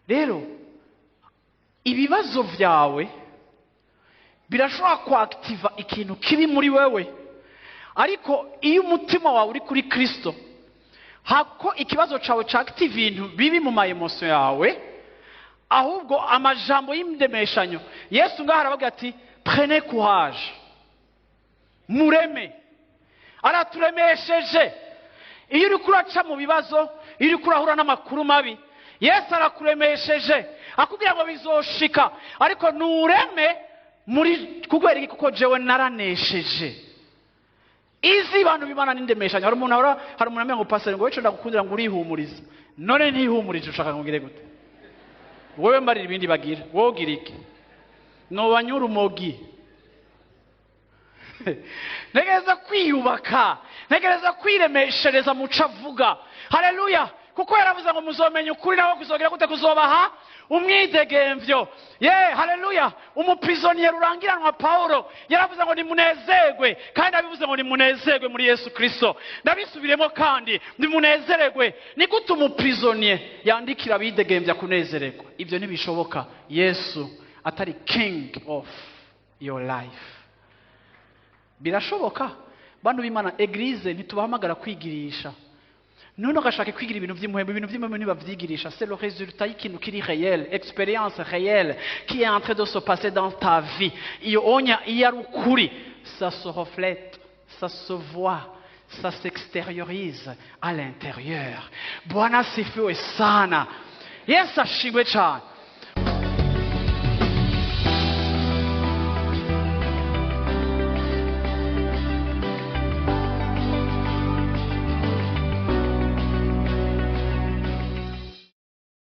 rero ibibazo vyawe birashobora kuactiva ikintu kibi muri wewe, ariko iyo umutima wawe uri kuri Kristo, hako ikibazo cawe cactive ibintu bibi mu mayemoso yawe, ahubwo amajambo y'indemeshanyo. Yesu ngaho aravuga ati prenez courage, mureme, araturemesheje. Iyo uri kuraca mu bibazo, iyo uri kurahura n'amakuru mabi, Yesu arakuremesheje akubwira ngo bizoshika, ariko nureme muri kugwera iki, kuko jewe naranesheje. Izi bantu bibana n'indemeshanyo. Hari umuntu amenya ngo pastor ngo weco ndakukundira ngo urihumuriza. None ntihumurije ushaka ngire gute? Wewe mbarira ibindi bagira, wowe ugira iki? No banyura umogi. Ntegereza kwiyubaka, ntegereza kwiremeshereza mucavuga. Haleluya! Kuko yaravuze ngo muzomenya ukuri naho kuzogera gute, kuzobaha umwidegemvyo. Haleluya! Umuprisonier urangiranwa Paulo yaravuze ngo nimunezerwe, kandi abivuze ngo nimunezerwe muri Yesu Kristo. Ndabisubiremo kandi nimunezerwe. Ni gute umuprisonier yandikira abidegemvya kunezererwa? Ibyo ntibishoboka. Yesu atari king of your life. Birashoboka bantu b'Imana, eglise ntitubahamagara kwigirisha. None ugashaka kwigira ibintu by'impuhwe, ibintu by'impuhwe ntibavyigirisha. C'est le résultat y'ikintu kiri réel, expérience réelle qui est en train de se passer dans ta vie. Iyo onya iyo ari ukuri, ça se reflète, ça se voit, ça s'extériorise à l'intérieur. Bwana sifiwe sana. Yesu ashimwe cyane.